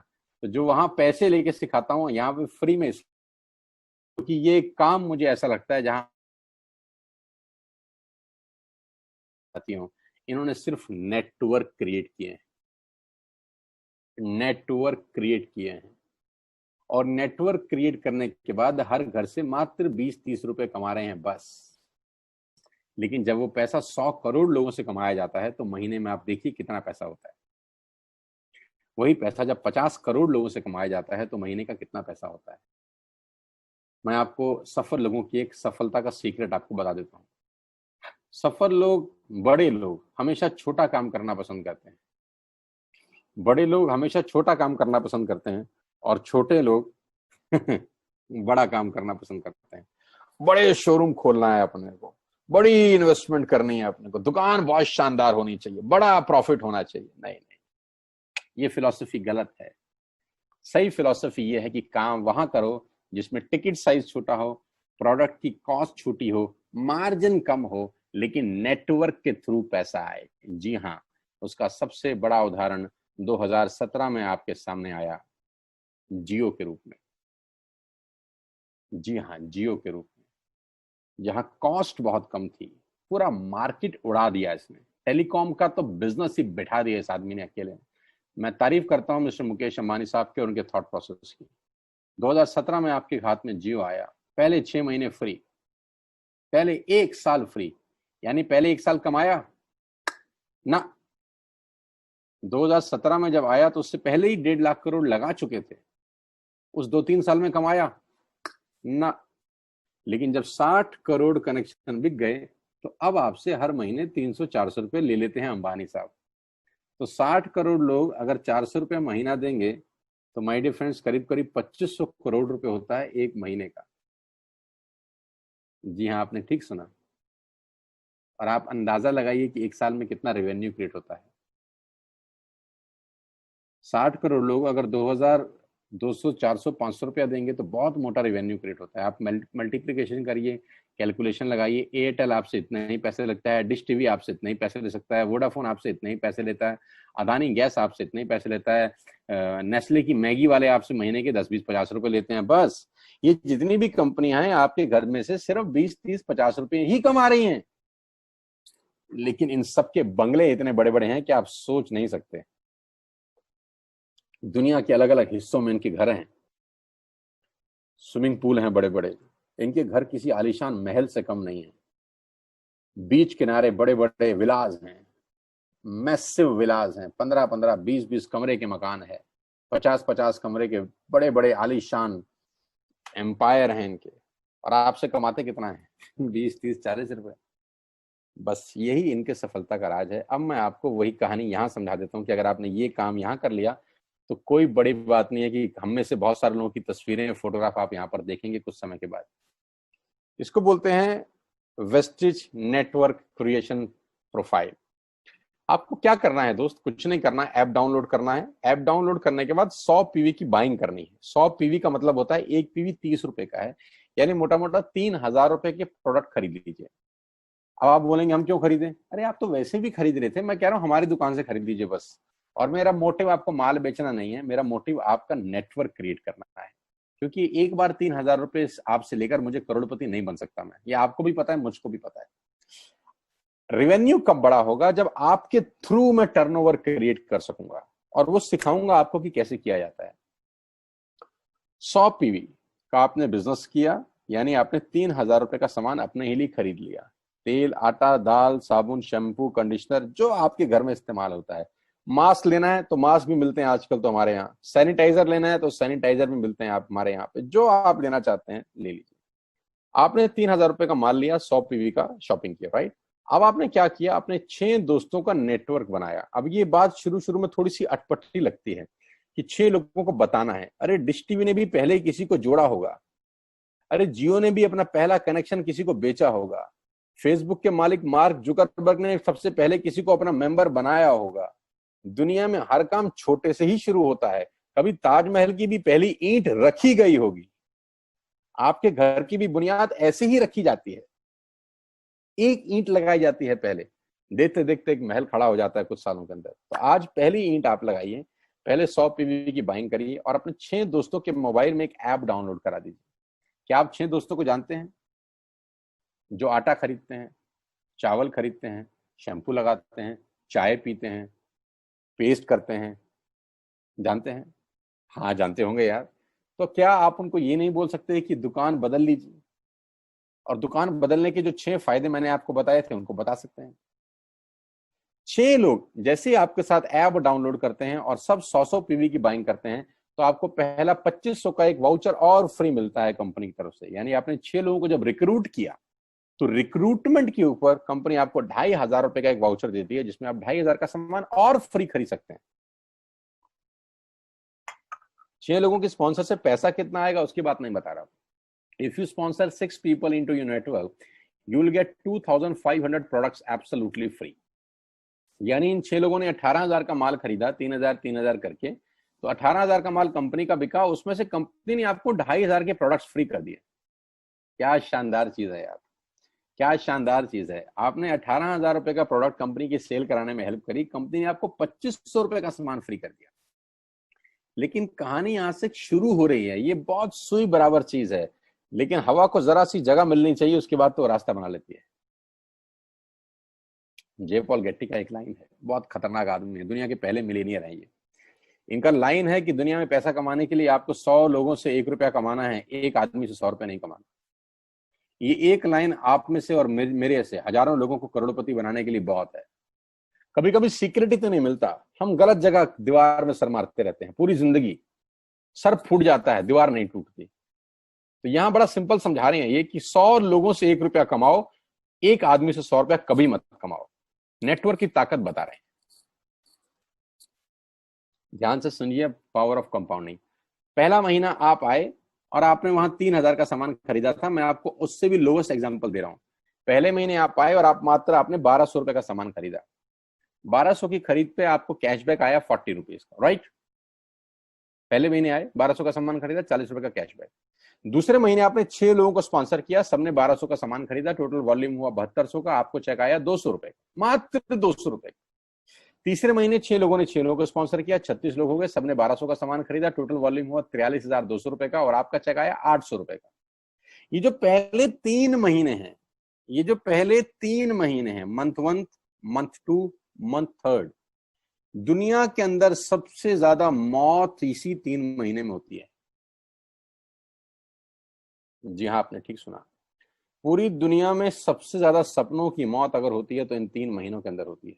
तो जो वहां पैसे लेके सिखाता हूं, यहाँ पे फ्री में, क्योंकि ये काम मुझे ऐसा लगता है जहां आती हूँ, इन्होंने सिर्फ नेटवर्क क्रिएट किए हैं, नेटवर्क क्रिएट किए हैं। और नेटवर्क क्रिएट करने के बाद हर घर से मात्र 20-30 रुपए कमा रहे हैं बस। लेकिन जब वो पैसा 100 करोड़ लोगों से कमाया जाता है, तो महीने में आप देखिए कितना पैसा होता है। वही पैसा जब 50 करोड़ लोगों से कमाया जाता है, तो महीने का कितना पैसा होता है? मैं आपको सफल लोगों की एक सफलता का सीक्रेट आपको बता देता हूँ। सफल लोग, बड़े लोग हमेशा छोटा काम करना पसंद करते हैं। बड़े लोग हमेशा छोटा काम करना पसंद करते हैं, और छोटे लोग बड़ा काम करना पसंद करते हैं। बड़े शोरूम खोलना है अपने को, बड़ी इन्वेस्टमेंट करनी है अपने को, दुकान बहुत शानदार होनी चाहिए, बड़ा प्रॉफिट होना चाहिए। नहीं नहीं, ये फिलॉसफी गलत है। सही फिलॉसफी ये है कि काम वहां करो जिसमें टिकट साइज छोटा हो, प्रोडक्ट की कॉस्ट छोटी हो, मार्जिन कम हो, लेकिन नेटवर्क के थ्रू पैसा आए। जी हाँ, उसका सबसे बड़ा उदाहरण 2017 में आपके सामने आया, जियो के रूप में। जी हाँ, जियो के रूप में, जहां कॉस्ट बहुत कम थी, पूरा मार्केट उड़ा दिया इसने। टेलीकॉम का तो बिजनेस ही बिठा दिया इस आदमी ने अकेले। मैं तारीफ करता हूं मिस्टर मुकेश अंबानी साहब के और उनके थॉट प्रोसेस की। 2017 में आपके हाथ में जियो आया, पहले 6 महीने फ्री, पहले 1 साल फ्री, यानी पहले 1 साल कमाया ना। 2017 में जब आया तो उससे पहले ही 1.5 लाख करोड़ लगा चुके थे, उस 2-3 साल में कमाया ना। लेकिन जब 60 करोड़ कनेक्शन बिक गए तो अब आपसे हर महीने 300-400 रुपए ले लेते हैं अंबानी साहब। तो 60 करोड़ लोग अगर 400 रुपए महीना देंगे तो माय डियर फ्रेंड्स करीब करीब 2500 करोड़ रुपए होता है एक महीने का। जी हाँ, आपने ठीक सुना। और आप अंदाजा लगाइए कि 1 साल में कितना रेवेन्यू क्रिएट होता है। 60 करोड़ लोग अगर 2000 200 400 500 रुपया देंगे तो बहुत मोटा रेवेन्यू क्रिएट होता है। आप मल्टीप्लिकेशन करिए, कैलकुलेशन लगाइए। एयरटेल आपसे इतने ही पैसे लगता है, डिश टीवी आपसे इतने ही पैसे ले सकता है, वोडाफोन आपसे इतने ही पैसे लेता है, अदानी गैस आपसे इतने ही पैसे लेता है, नेस्ले की मैगी वाले आपसे महीने के 10-20-50 रुपए लेते हैं। बस ये जितनी भी कंपनियां हैं आपके घर में से सिर्फ 20-30-50 रुपए ही कमा रही हैं। लेकिन इन सबके बंगले इतने बड़े बड़े हैं कि आप सोच नहीं सकते। दुनिया के अलग अलग हिस्सों में इनके घर हैं, स्विमिंग पूल हैं बड़े बड़े। इनके घर किसी आलीशान महल से कम नहीं है। बीच किनारे बड़े बड़े विलाज हैं, मैसिव विलाज हैं, 15-15 20-20 कमरे के मकान है, 50-50 कमरे के बड़े बड़े आलीशान एम्पायर हैं इनके। और आपसे कमाते कितना है? 20-30-40 रुपए। बस यही इनके सफलता का राज है। अब मैं आपको वही कहानी यहां समझा देता हूं कि अगर आपने ये काम यहां कर लिया तो कोई बड़ी बात नहीं है कि हम में से बहुत सारे लोगों की तस्वीरें, फोटोग्राफ आप यहाँ पर देखेंगे कुछ समय के बाद। इसको बोलते हैं वेस्टिज नेटवर्क क्रिएशन प्रोफाइल। आपको क्या करना है दोस्त? कुछ नहीं करना है, ऐप डाउनलोड करना है। ऐप डाउनलोड करने के बाद 100 पीवी की बाइंग करनी है। 100 पीवी का मतलब होता है एक पीवी 30 रुपए का है, यानी मोटा मोटा 3000 रुपए के प्रोडक्ट खरीद लीजिए। अब आप बोलेंगे हम क्यों खरीदें? अरे आप तो वैसे भी खरीद रहे थे, मैं कह रहा हूं हमारी दुकान से खरीद लीजिए बस। और मेरा मोटिव आपको माल बेचना नहीं है, मेरा मोटिव आपका नेटवर्क क्रिएट करना है। क्योंकि एक बार 3000 रुपए आपसे लेकर मुझे करोड़पति नहीं बन सकता मैं, ये आपको भी पता है, मुझको भी पता है। रेवेन्यू कब बड़ा होगा? जब आपके थ्रू मैं टर्नओवर क्रिएट कर सकूंगा, और वो सिखाऊंगा आपको कि कैसे किया जाता है। 100 पीवी का आपने बिजनेस किया, यानी आपने 3000 रुपए का सामान अपने ही लिए खरीद लिया। तेल, आटा, दाल, साबुन, शैम्पू, कंडीशनर, जो आपके घर में इस्तेमाल होता है। मास्क लेना है तो मास्क भी मिलते हैं आजकल तो हमारे यहाँ। सैनिटाइजर लेना है तो सैनिटाइजर भी मिलते हैं आप हमारे यहाँ पे। जो आप लेना चाहते हैं ले लीजिए। आपने 3000 रुपए का माल लिया, 100 पीवी का शॉपिंग किया, राइट? अब आपने क्या किया? आपने 6 दोस्तों का नेटवर्क बनाया। अब ये बात शुरू शुरू में थोड़ी सी अटपटी लगती है कि 6 लोगों को बताना है। अरे डिश टीवी ने भी पहले ही किसी को जोड़ा होगा, अरे जियो ने भी अपना पहला कनेक्शन किसी को बेचा होगा, फेसबुक के मालिक मार्क जुकरबर्ग ने सबसे पहले किसी को अपना मेंबर बनाया होगा। दुनिया में हर काम छोटे से ही शुरू होता है। कभी ताजमहल की भी पहली ईंट रखी गई होगी। आपके घर की भी बुनियाद ऐसे ही रखी जाती है, एक ईंट लगाई जाती है पहले, देखते देखते एक महल खड़ा हो जाता है कुछ सालों के अंदर। तो आज पहली ईंट आप लगाइए, पहले 100 पीवी की बाइंग करिए और अपने 6 दोस्तों के मोबाइल में एक ऐप डाउनलोड करा दीजिए। क्या आप 6 दोस्तों को जानते हैं जो आटा खरीदते हैं, चावल खरीदते हैं, शैम्पू लगाते हैं, चाय पीते हैं, पेस्ट करते हैं? जानते हैं? हाँ जानते होंगे यार। तो क्या आप उनको ये नहीं बोल सकते कि दुकान बदल लीजिए? और दुकान बदलने के जो 6 फायदे मैंने आपको बताए थे उनको बता सकते हैं। 6 लोग जैसे ही आपके साथ ऐप डाउनलोड करते हैं और सब 100 पीवी की बाइंग करते हैं तो आपको पहला 2500 का एक वाउचर और फ्री मिलता है कंपनी की तरफ से। यानी आपने 6 लोगों को जब रिक्रूट किया तो रिक्रूटमेंट के ऊपर कंपनी आपको 2500 रुपए का एक वाउचर देती है, जिसमें आप 2500 का सामान और फ्री खरीद सकते हैं। 6 लोगों के स्पॉन्सर से पैसा कितना आएगा उसकी बात नहीं बता रहा। If you sponsor 6 people into your network, you will get 2500 products absolutely free. यानी इन 6 लोगों ने 18000 का माल खरीदा, 3000 करके, तो 18000 का माल कंपनी का बिका, उसमें से कंपनी ने आपको 2500 के प्रोडक्ट्स फ्री कर दिए। क्या शानदार चीज है यार, क्या शानदार चीज है। आपने 18000 रुपए का प्रोडक्ट कंपनी की सेल कराने में हेल्प करी, कंपनी ने आपको 2500 रुपए का सामान फ्री कर दिया। लेकिन कहानी यहां से शुरू हो रही है। ये बहुत सुई बराबर चीज है, लेकिन हवा को जरा सी जगह मिलनी चाहिए, उसके बाद तो रास्ता बना लेती है। जे पॉल गेट्टी का एक लाइन है, बहुत खतरनाक आदमी है, दुनिया के पहले मिलीनियर है ये। इनका लाइन है कि दुनिया में पैसा कमाने के लिए आपको 100 लोगों से 1 रुपया कमाना है, एक आदमी से 100 रुपया नहीं कमाना। ये एक लाइन आप में से और मेरे से हजारों लोगों को करोड़पति बनाने के लिए बहुत है। कभी कभी सिक्योरिटी तो नहीं मिलता, हम गलत जगह दीवार में सर मारते रहते हैं, पूरी जिंदगी सर फूट जाता है, दीवार नहीं टूटती। तो यहां बड़ा सिंपल समझा रहे हैं ये कि 100 लोगों से 1 रुपया कमाओ, एक आदमी से 100 रुपया कभी मत कमाओ। नेटवर्क की ताकत बता रहे हैं। ध्यान से सुनिए, पावर ऑफ कंपाउंडिंग। पहला महीना आप आए और आपने वहां 3,000 का सामान खरीदा था, मैं आपको उससे भी लोवेस्ट एग्जांपल दे रहा हूं। पहले महीने आप आए और आप मात्र आपने 1,200 रुपए का सामान खरीदा, 1,200 की खरीद पे आपको कैशबैक आया 40 रुपीज का, राइट। पहले महीने आए, 1,200 का सामान खरीदा, 40 रुपए का कैशबैक। दूसरे महीने आपने 6 लोगों को स्पॉन्सर किया, सबने 1,200 का सामान खरीदा, टोटल वॉल्यूम हुआ 7200 का, आपको चेक आया 200 रुपए, मात्र 200 रुपए। तीसरे महीने 6 लोगों ने 6 लोगों को स्पॉन्सर किया, 36 लोग हो गए, सबने 1,200 का सामान खरीदा, टोटल वॉल्यूम हुआ 43,200 रुपए का, और आपका चेक आया 800 रुपए का। ये जो पहले 3 महीने हैं, ये जो पहले 3 महीने हैं, मंथ 1, मंथ 2, मंथ 3, दुनिया के अंदर सबसे ज्यादा मौत इसी 3 महीने में होती है। जी हाँ, आपने ठीक सुना, पूरी दुनिया में सबसे ज्यादा सपनों की मौत अगर होती है तो इन 3 महीनों के अंदर होती है।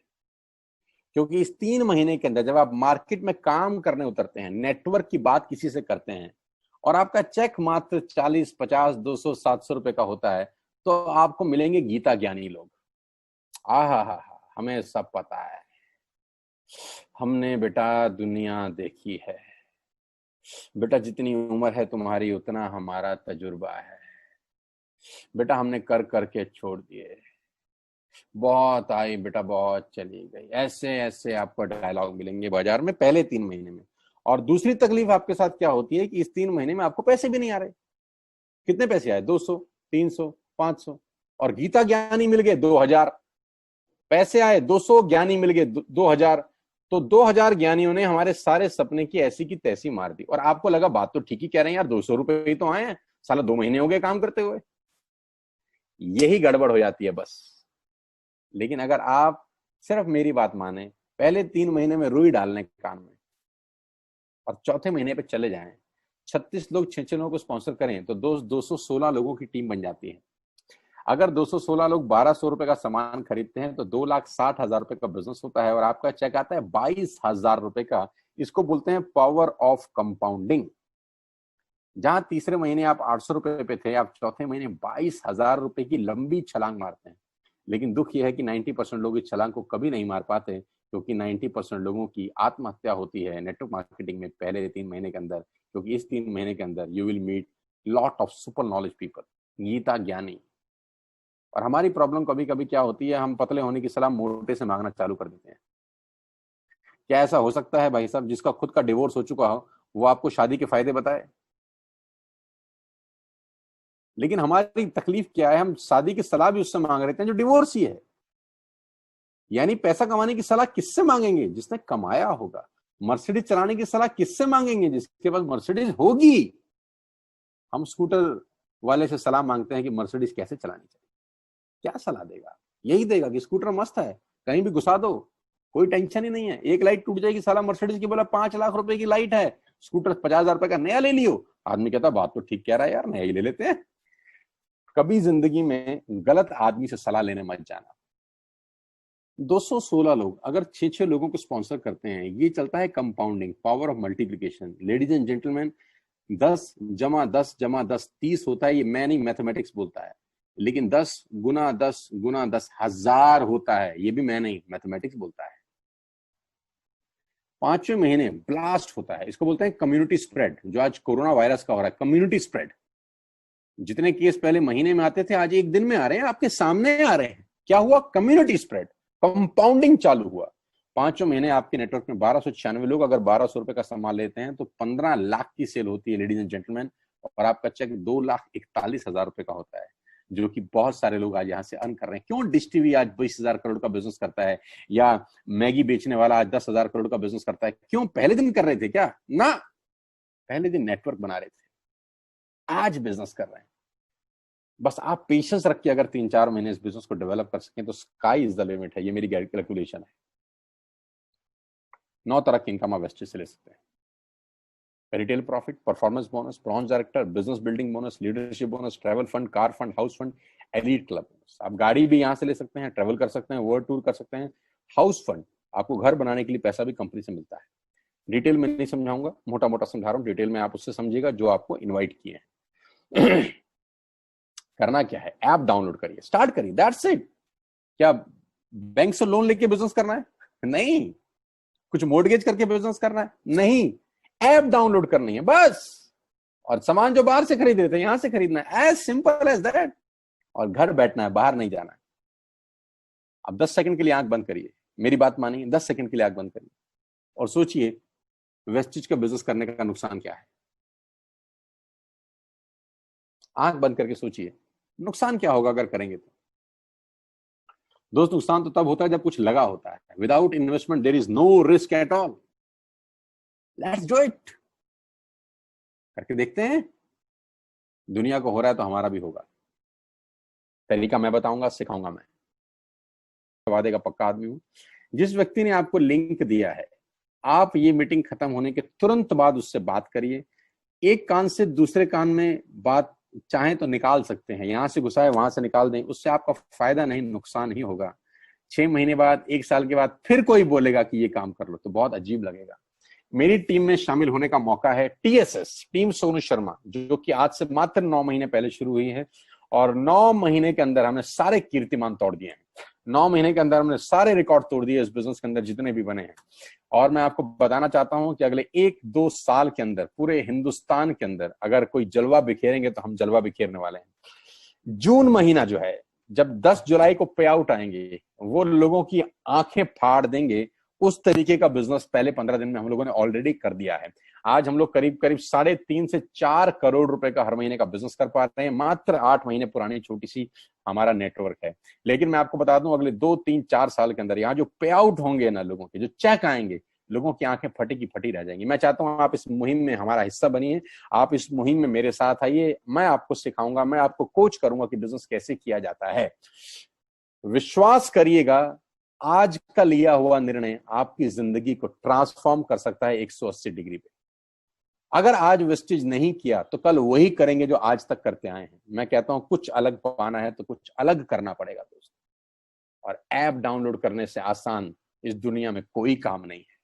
क्योंकि इस 3 महीने के अंदर जब आप मार्केट में काम करने उतरते हैं, नेटवर्क की बात किसी से करते हैं, और आपका चेक मात्र 40, 50, 200, 700 रुपए का होता है, तो आपको मिलेंगे गीता ज्ञानी लोग। हा, हमें सब पता है, हमने बेटा दुनिया देखी है, बेटा जितनी उम्र है तुम्हारी उतना हमारा तजुर्बा है, बेटा हमने कर करके छोड़ दिए, बहुत आई बेटा बहुत चली गई। ऐसे ऐसे आपको डायलॉग मिलेंगे बाजार में पहले 3 महीने में। और दूसरी तकलीफ आपके साथ क्या होती है कि इस 3 महीने में आपको पैसे भी नहीं आ रहे। कितने पैसे आए? 200, 300, 500, और गीता ज्ञानी मिल गए 2,000। पैसे आए 200, ज्ञानी मिल गए 2,000। तो 2,000 ज्ञानियों ने हमारे सारे सपने की ऐसी की तैसी मार दी। और आपको लगा बात तो ठीक ही कह रहे हैं यार, 200 रुपए ही तो आए हैं, साला 2 महीने हो गए काम करते हुए। यही गड़बड़ हो जाती है बस। लेकिन अगर आप सिर्फ मेरी बात माने, पहले 3 महीने में रुई डालने कान में, और चौथे महीने पे चले जाएं, 36 लोग 6 लोगों को स्पॉन्सर करें तो 216 लोगों की टीम बन जाती है। अगर 216 लोग 1,200 रुपए का सामान खरीदते हैं तो 2,60,000 रुपए का बिजनेस होता है, और आपका चेक आता है 22,000 रुपए का। इसको बोलते हैं पावर ऑफ कंपाउंडिंग। जहां तीसरे महीने आप 800 रुपए पे थे, आप चौथे महीने 22,000 रुपए की लंबी छलांग मारते हैं। लेकिन दुख यह है कि 90% लोग इस छलांग को कभी नहीं मार पाते, क्योंकि 90% लोगों की आत्महत्या होती है नेटवर्क मार्केटिंग में पहले 3 महीने के अंदर। क्योंकि इस 3 महीने के अंदर you will meet lot of super knowledge people, गीता ज्ञानी। और हमारी प्रॉब्लम कभी कभी क्या होती है, हम पतले होने की सलाह मोटे से मांगना चालू कर देते हैं। क्या ऐसा हो सकता है भाई साहब, जिसका खुद का डिवोर्स हो चुका हो वो आपको शादी के फायदे बताए? लेकिन हमारी तकलीफ क्या है, हम शादी की सलाह भी उससे मांग रहे थे जो डिवोर्स ही है। यानी पैसा कमाने की सलाह किससे मांगेंगे? जिसने कमाया होगा। मर्सिडीज चलाने की सलाह किससे मांगेंगे? जिसके पास मर्सिडीज होगी। हम स्कूटर वाले से सलाह मांगते हैं कि मर्सिडीज कैसे चलानी चाहिए। क्या सलाह देगा? यही देगा कि स्कूटर मस्त है, कहीं भी घुसा दो, कोई टेंशन ही नहीं है। एक लाइट टूट जाएगी, साला मर्सिडीज की बोला 5 लाख रुपए की लाइट है, स्कूटर 50,000 रुपए का नया ले लियो। आदमी कहता बात तो ठीक कह रहा है यार, नया ही ले लेते हैं। कभी जिंदगी में गलत आदमी से सलाह लेने मत जाना। 216 लोग अगर 6 लोगों को स्पॉन्सर करते हैं, ये चलता है compounding, power of multiplication. Ladies and gentleman, 10 जमा 10 जमा 10 30 होता है। ये मैं नहीं, मैथमेटिक्स बोलता है। लेकिन 10 गुना 10 गुना 10 1000 होता है। ये भी मैं नहीं, मैथमेटिक्स बोलता है। 5वें महीने ब्लास्ट होता है। इसको बोलते हैं कम्युनिटी स्प्रेड, जो आज कोरोना वायरस का हो रहा है। कम्युनिटी स्प्रेड, जितने केस पहले महीने में आते थे आज एक दिन में आ रहे हैं, आपके सामने आ रहे हैं। क्या हुआ? कम्युनिटी स्प्रेड, कंपाउंडिंग चालू हुआ। 5वें महीने आपके नेटवर्क में 1,296 लोग अगर 1,200 रुपए का सामान लेते हैं तो 15 लाख की सेल होती है, लेडीज एंड जेंटलमैन। और आपका चेक 2,41,000 रुपए का होता है, जो कि बहुत सारे लोग आज यहां से अर्न कर रहे हैं। क्यों डिश टीवी आज 20,000 करोड़ का बिजनेस करता है, या मैगी बेचने वाला आज 10,000 करोड़ का बिजनेस करता है? क्यों? पहले दिन कर रहे थे क्या? ना, पहले दिन नेटवर्क बना रहे थे, आज बिजनेस कर रहे हैं। बस आप पेशेंस रख के अगर 3-4 महीने इस बिजनेस को डेवलप कर सकें तो स्काई इज द लिमिट है। ये मेरी कैलकुलेशन है। 9 तरह की इनकम आप वेस्टेज से ले सकते हैं। Retail profit, performance bonus, bronze director, business building bonus, leadership bonus, travel fund, car fund, house fund, elite club bonus. आप गाड़ी भी यहाँ से ले सकते हैं, ट्रैवल कर सकते हैं, वर्ल्ड टूर कर सकते हैं। हाउस फंड, आपको घर बनाने के लिए पैसा भी कंपनी से मिलता है। डिटेल में नहीं समझाऊंगा, मोटा मोटा समझा रहा हूँ, डिटेल में आप उससे समझिएगा जो आपको इन्वाइट किए हैं। करना क्या है, ऐप डाउनलोड करिए, स्टार्ट करिए, दैट्स इट। क्या बैंक से लोन लेके बिजनेस करना है? नहीं। कुछ मोर्टगेज करके बिजनेस करना है? नहीं। ऐप डाउनलोड करनी है बस, और सामान जो बाहर से खरीद रहे थे यहां से खरीदना है, एज सिंपल एज दैट। और घर बैठना है, बाहर नहीं जाना है। अब 10 सेकंड के लिए आंख बंद करिए, मेरी बात मानिए, 10 सेकंड के लिए आंख बंद करिए और सोचिए वेस्टेज का बिजनेस करने का नुकसान क्या है। आंख बंद करके सोचिए नुकसान क्या होगा अगर करेंगे तो। दोस्त, नुकसान तो तब होता है जब कुछ लगा होता है। Without investment there is no risk at all. Let's do it. करके देखते हैं, दुनिया को हो रहा है तो हमारा भी होगा। तरीका मैं बताऊंगा, सिखाऊंगा मैं, वादे का पक्का आदमी हूं। जिस व्यक्ति ने आपको लिंक दिया है, आप ये मीटिंग खत्म होने के तुरंत बाद उससे बात करिए। एक कान से दूसरे कान में बात चाहें तो निकाल सकते हैं, यहां से घुसाए वहां से निकाल दें, उससे आपका फायदा नहीं नुकसान ही होगा। 6 महीने बाद, 1 साल के बाद फिर कोई बोलेगा कि ये काम कर लो तो बहुत अजीब लगेगा। मेरी टीम में शामिल होने का मौका है टीएसएस, टीम सोनू शर्मा, जो कि आज से मात्र 9 महीने पहले शुरू हुई है। और 9 महीने के अंदर हमने सारे कीर्तिमान तोड़ दिए हैं। 9 महीने के अंदर हमने सारे रिकॉर्ड तोड़ दिए इस बिजनेस के अंदर जितने भी बने हैं। और मैं आपको बताना चाहता हूं कि अगले 1-2 साल के अंदर पूरे हिंदुस्तान के अंदर अगर कोई जलवा बिखेरेंगे तो हम जलवा बिखेरने वाले हैं। जून महीना जो है, जब 10 जुलाई को पे आउट आएंगे, वो लोगों की आंखें फाड़ देंगे। उस तरीके का बिजनेस पहले 15 दिन में हम लोगों ने ऑलरेडी कर दिया है। आज हम लोग करीब 3.5 से 4 करोड़ रुपए का हर महीने का बिजनेस कर पाते हैं। मात्र 8 महीने पुरानी छोटी सी हमारा नेटवर्क है। लेकिन मैं आपको बता दूं, अगले 2-3-4 साल के अंदर यहाँ जो पे आउट होंगे ना, लोगों के जो चेक आएंगे, लोगों की आंखें फटी की फटी रह जाएंगी। मैं चाहता हूं आप इस मुहिम में हमारा हिस्सा बनिए, आप इस मुहिम में मेरे साथ आइए। मैं आपको सिखाऊंगा, मैं आपको कोच करूंगा कि बिजनेस कैसे किया जाता है। विश्वास करिएगा, आज का लिया हुआ निर्णय आपकी जिंदगी को ट्रांसफॉर्म कर सकता है 180 डिग्री पे। अगर आज वेस्टेज नहीं किया तो कल वही करेंगे जो आज तक करते आए हैं। मैं कहता हूं कुछ अलग पाना है तो कुछ अलग करना पड़ेगा दोस्त। और ऐप डाउनलोड करने से आसान इस दुनिया में कोई काम नहीं है।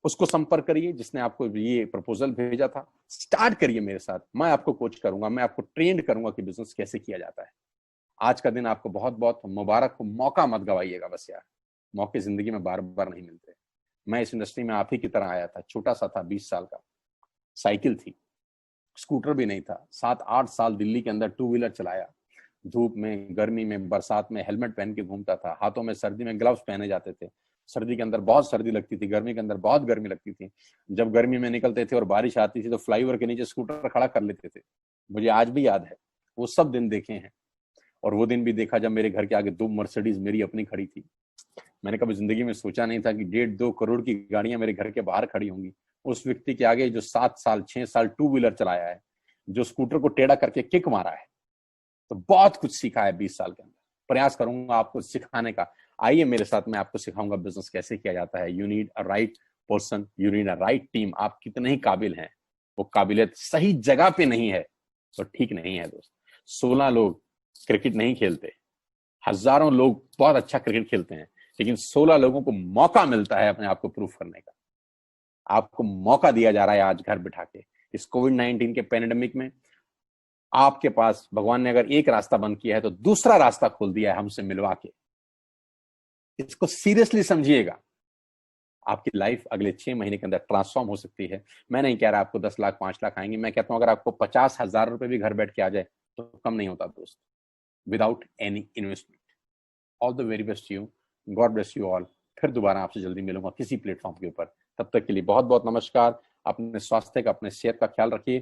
उसको संपर्क करिए जिसने आपको ये प्रपोजल भेजा था। स्टार्ट करिए मेरे साथ, मैं आपको कोच करूंगा, मैं आपको ट्रेंड करूंगा कि बिजनेस कैसे किया जाता है। आज का दिन आपको बहुत बहुत मुबारक हो। मौका मत गवाइएगा बस यार, मौके जिंदगी में बार बार नहीं मिलते। मैं इस इंडस्ट्री में आप ही की तरह आया था, छोटा सा था, 20 साल का, साइकिल थी, स्कूटर भी नहीं था। 7-8 साल दिल्ली के अंदर 2 व्हीलर चलाया, धूप में, गर्मी में, बरसात में हेलमेट पहन के घूमता था। हाथों में सर्दी में ग्लव्स पहने जाते थे। सर्दी के अंदर बहुत सर्दी लगती थी, गर्मी के अंदर बहुत गर्मी लगती थी। जब गर्मी में निकलते थे और बारिश आती थी तो फ्लाईओवर के नीचे स्कूटर खड़ा कर लेते थे। मुझे आज भी याद है, वो सब दिन देखे हैं। और वो दिन भी देखा जब मेरे घर के आगे 2 मर्सिडीज मेरी अपनी खड़ी थी। मैंने कभी जिंदगी में सोचा नहीं था कि 1.5-2 करोड़ की गाड़ियां मेरे घर के बाहर खड़ी होंगी। उस व्यक्ति के आगे जो 7 साल 6 साल 2 व्हीलर चलाया है, जो स्कूटर को टेढ़ा करके किक मारा है, तो बहुत कुछ सीखा है 20 साल के अंदर। प्रयास करूंगा आपको सिखाने का। आइए मेरे साथ, मैं आपको सिखाऊंगा बिजनेस कैसे किया जाता है। You need a right person, you need a right team. आप कितने ही काबिल हैं, वो काबिलियत सही जगह पे नहीं है तो ठीक नहीं है दोस्त। 16 लोग क्रिकेट नहीं खेलते, हजारों लोग बहुत अच्छा क्रिकेट खेलते हैं, लेकिन 16 लोगों को मौका मिलता है अपने आप को प्रूफ करने का। आपको मौका दिया जा रहा है आज घर बिठा के। इस कोविड-19 के पैंडेमिक में आपके पास भगवान ने अगर एक रास्ता बंद किया है तो दूसरा रास्ता खोल दिया है हमसे मिलवा के। इसको सीरियसली समझिएगा। आपकी लाइफ अगले 6 महीने के अंदर ट्रांसफॉर्म हो सकती है। मैं नहीं कह रहा आपको 10 लाख 5 लाख आएंगे, मैं कहता हूं अगर आपको 50,000 रुपए भी घर बैठ के आ जाए तो कम नहीं होता दोस्त, without any investment. All the very best you, God bless you all. फिर दोबारा आपसे जल्दी मिलूंगा किसी प्लेटफॉर्म के ऊपर। तब तक के लिए बहुत बहुत नमस्कार। अपने स्वास्थ्य का, अपने सेहत का ख्याल रखिए।